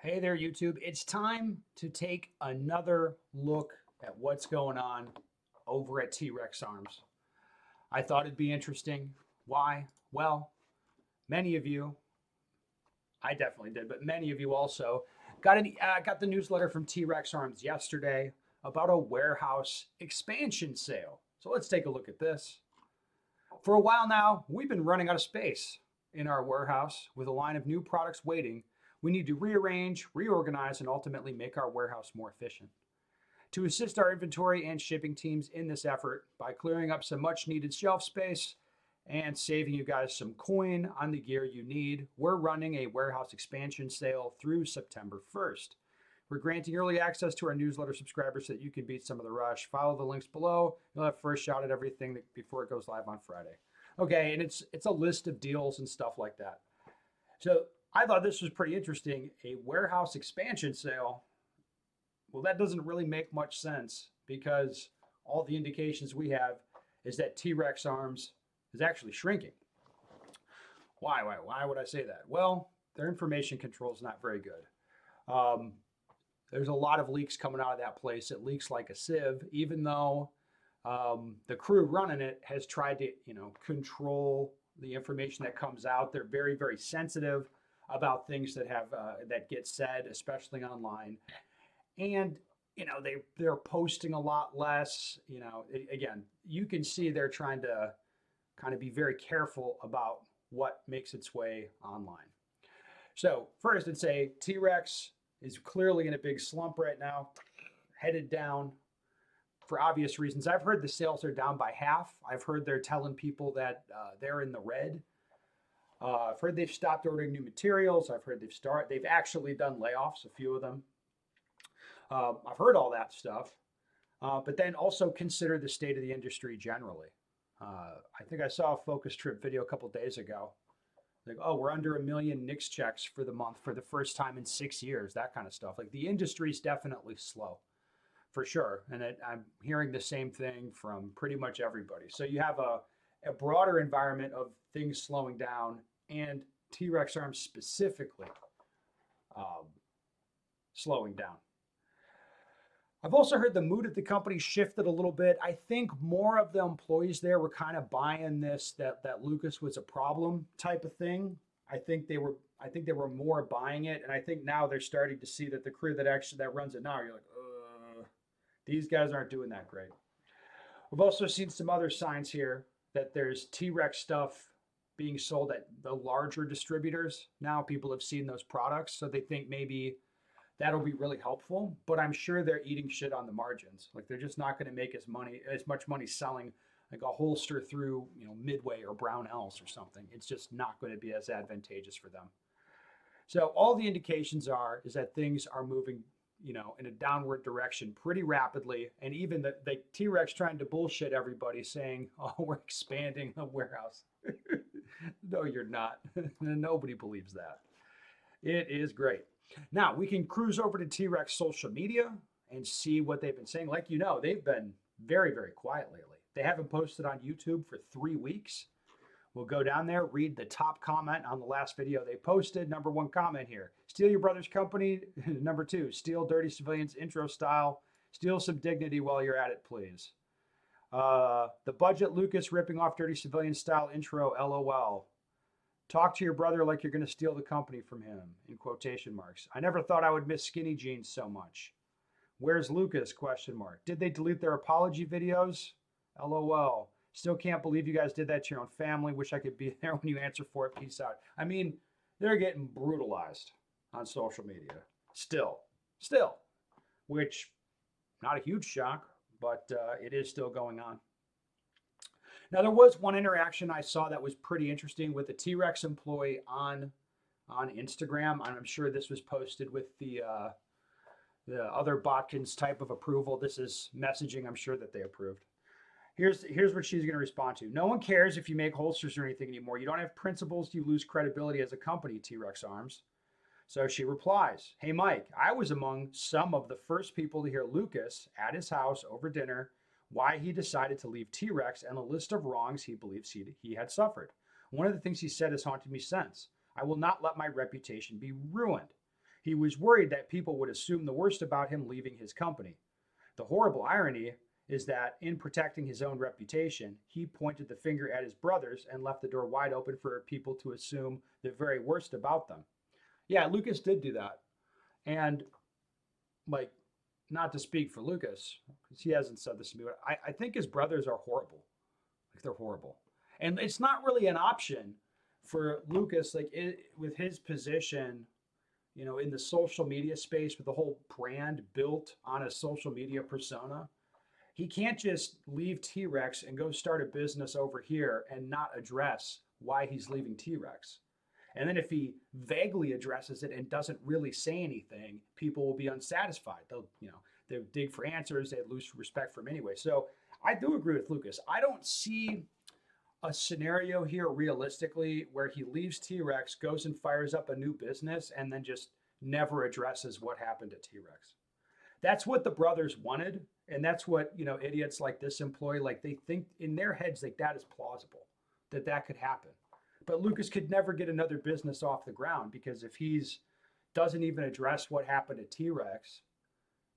Hey there, YouTube. It's time to take another look at what's going on over at Trex Arms. I thought it'd be interesting. Why? Well, many of you, I definitely did, but many of you also got the newsletter from Trex Arms yesterday about a warehouse expansion sale. So let's take a look at this. For a while now, we've been running out of space in our warehouse with a line of new products waiting. We need to rearrange, reorganize, and ultimately make our warehouse more efficient. To assist our inventory and shipping teams in this effort by clearing up some much needed shelf space and saving you guys some coin on the gear you need, we're running a warehouse expansion sale through September 1st. We're granting early access to our newsletter subscribers so that you can beat some of the rush. Follow the links below. You'll have first shot at everything before it goes live on Friday. Okay, and it's a list of deals and stuff like that. So I thought this was pretty interesting. A warehouse expansion sale. Well, that doesn't really make much sense because all the indications we have is that Trex Arms is actually shrinking. Why would I say that? Well, their information control is not very good. There's a lot of leaks coming out of that place. It leaks like a sieve, even though the crew running it has tried to, control the information that comes out. They're very, very sensitive about things that have that get said, especially online. And they're posting a lot less. Again, you can see they're trying to kind of be very careful about what makes its way online. So first, I'd say Trex is clearly in a big slump right now, headed down for obvious reasons. I've heard the sales are down by half. I've heard they're telling people that they're in the red. I've heard they've stopped ordering new materials. I've heard they've actually done layoffs, a few of them. I've heard all that stuff, but then also consider the state of the industry generally. I think I saw a focus trip video a couple days ago. Like, oh, we're under 1 million NICS checks for the month for the first time in 6 years, that kind of stuff. Like the industry's definitely slow, for sure. And I'm hearing the same thing from pretty much everybody. So you have a broader environment of things slowing down and Trex Arms specifically slowing down. I've also heard the mood at the company shifted a little bit. I think more of the employees there were kind of buying this that Lucas was a problem type of thing. I think they were more buying it, and I think now they're starting to see that the crew that runs it now, you're like, these guys aren't doing that great. We've also seen some other signs here that there's Trex stuff being sold at the larger distributors. Now people have seen those products, so they think maybe that'll be really helpful, but I'm sure they're eating shit on the margins. Like they're just not going to make as much money selling like a holster through, Midway or Brownells or something. It's just not going to be as advantageous for them. So all the indications is that things are moving, in a downward direction pretty rapidly. And even the Trex trying to bullshit everybody saying, oh, we're expanding the warehouse. No, you're not. Nobody believes that. It is great. Now we can cruise over to Trex social media and see what they've been saying. Like, they've been very, very quiet lately. They haven't posted on YouTube for 3 weeks. We'll go down there, read the top comment on the last video they posted. Number 1 comment here: steal your brother's company. Number 2, steal Dirty Civilians intro style. Steal some dignity while you're at it, please. The budget Lucas ripping off Dirty Civilian style intro, LOL. Talk to your brother like you're going to steal the company from him, in quotation marks. I never thought I would miss skinny jeans so much. Where's Lucas, question mark. Did they delete their apology videos? LOL. Still can't believe you guys did that to your own family. Wish I could be there when you answer for it. Peace out. I mean, they're getting brutalized on social media. Still. Which, not a huge shock, but it is still going on. Now, there was one interaction I saw that was pretty interesting with a Trex employee on Instagram, and I'm sure this was posted with the other Botkins type of approval. This is messaging I'm sure that they approved. Here's what she's going to respond to. No one cares if you make holsters or anything anymore. You don't have principles. You lose credibility as a company, Trex Arms. So she replies, hey, Mike, I was among some of the first people to hear Lucas at his house over dinner why he decided to leave Trex and a list of wrongs he believes he had suffered. One of the things he said has haunted me since. I will not let my reputation be ruined. He was worried that people would assume the worst about him leaving his company. The horrible irony is that in protecting his own reputation, he pointed the finger at his brothers and left the door wide open for people to assume the very worst about them. Yeah, Lucas did do that. And like, not to speak for Lucas, because he hasn't said this to me, but I think his brothers are horrible. Like they're horrible. And it's not really an option for Lucas, like with his position, in the social media space with the whole brand built on a social media persona. He can't just leave T-Rex and go start a business over here and not address why he's leaving T-Rex. And then if he vaguely addresses it and doesn't really say anything, people will be unsatisfied. They'll dig for answers. They lose respect for him anyway. So I do agree with Lucas. I don't see a scenario here realistically where he leaves T-Rex, goes and fires up a new business, and then just never addresses what happened at T-Rex. That's what the brothers wanted, and that's what idiots like this employee, like, they think in their heads like that is plausible, that could happen. But Lucas could never get another business off the ground, because if he's doesn't even address what happened at T-Rex,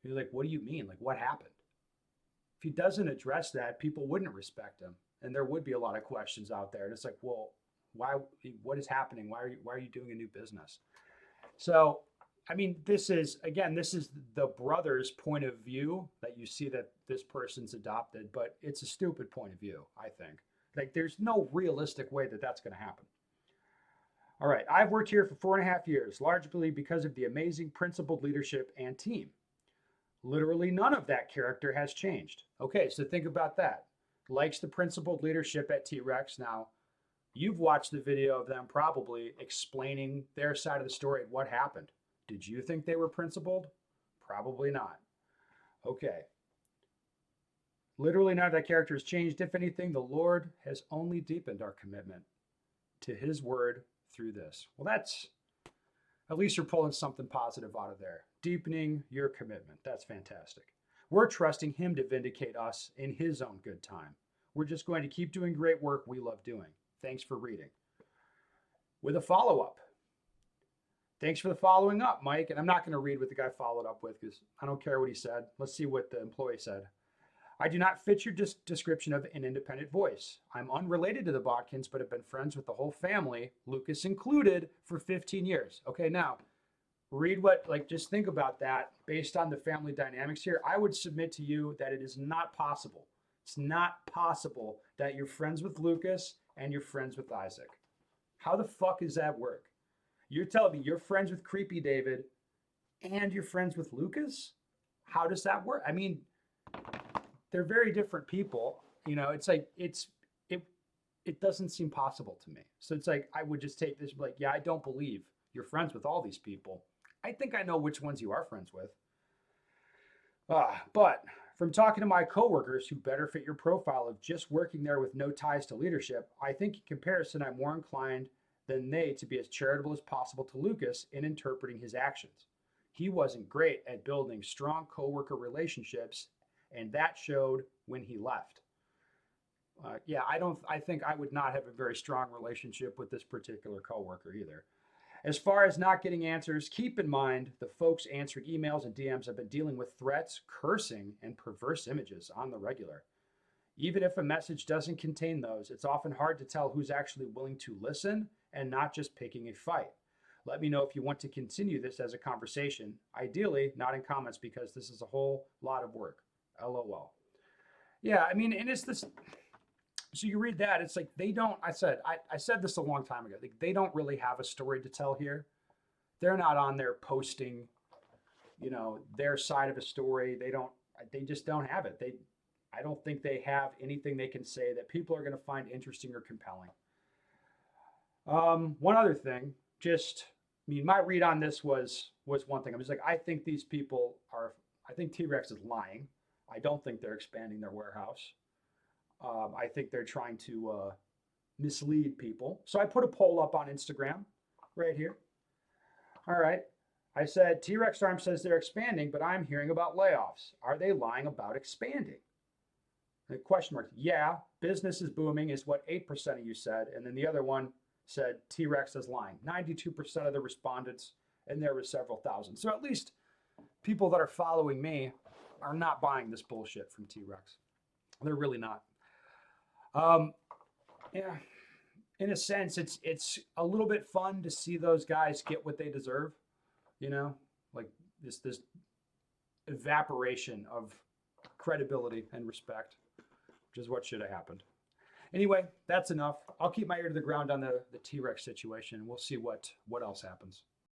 you're like, what do you mean? Like, what happened? If he doesn't address that, people wouldn't respect him, and there would be a lot of questions out there. And it's like, well, why? What is happening? Why are you doing a new business? So, I mean, this is the brother's point of view that you see that this person's adopted, but it's a stupid point of view, I think. Like, there's no realistic way that that's going to happen. All right, I've worked here for 4.5 years, largely because of the amazing principled leadership and team. Literally none of that character has changed. Okay, so think about that. Likes the principled leadership at T-Rex. Now, you've watched the video of them probably explaining their side of the story and what happened. Did you think they were principled? Probably not. Okay. Literally none of that character has changed. If anything, the Lord has only deepened our commitment to his word through this. Well, that's, at least you're pulling something positive out of there. Deepening your commitment. That's fantastic. We're trusting him to vindicate us in his own good time. We're just going to keep doing great work we love doing. Thanks for reading. With a follow-up. Thanks for the following up, Mike. And I'm not going to read what the guy followed up with because I don't care what he said. Let's see what the employee said. I do not fit your description of an independent voice. I'm unrelated to the Botkins, but have been friends with the whole family, Lucas included, for 15 years. Okay, now, read just think about that based on the family dynamics here. I would submit to you that it is not possible. It's not possible that you're friends with Lucas and you're friends with Isaac. How the fuck does that work? You're telling me you're friends with Creepy David and you're friends with Lucas? How does that work? I mean, they're very different people. It's like, it doesn't seem possible to me. So it's like, I would just take this, like, yeah, I don't believe you're friends with all these people. I think I know which ones you are friends with. But from talking to my coworkers who better fit your profile of just working there with no ties to leadership, I think in comparison, I'm more inclined than they to be as charitable as possible to Lucas in interpreting his actions. He wasn't great at building strong coworker relationships, and that showed when he left. I think I would not have a very strong relationship with this particular coworker either. As far as not getting answers, keep in mind the folks answering emails and DMs have been dealing with threats, cursing, and perverse images on the regular. Even if a message doesn't contain those, it's often hard to tell who's actually willing to listen and not just picking a fight. Let me know if you want to continue this as a conversation. Ideally, not in comments because this is a whole lot of work. LOL. Yeah, I mean, and it's this. So you read that, it's like they don't. I said this a long time ago. They don't really have a story to tell here. They're not on there posting, their side of a story. They just don't have it. I don't think they have anything they can say that people are going to find interesting or compelling. One other thing, my read on this was one thing. I was like, I think these people I think T-Rex is lying. I don't think they're expanding their warehouse. I think they're trying to mislead people. So I put a poll up on Instagram right here. All right. I said, T-Rex Arm says they're expanding, but I'm hearing about layoffs. Are they lying about expanding? The question mark. Yeah, business is booming is what 8% of you said. And then the other one said T-Rex is lying. 92% of the respondents and there was several thousand. So at least people that are following me are not buying this bullshit from T-Rex. They're really not. Yeah, in a sense, it's a little bit fun to see those guys get what they deserve. You know, like this evaporation of credibility and respect, which is what should have happened. Anyway, that's enough. I'll keep my ear to the ground on the T-Rex situation. We'll see what else happens.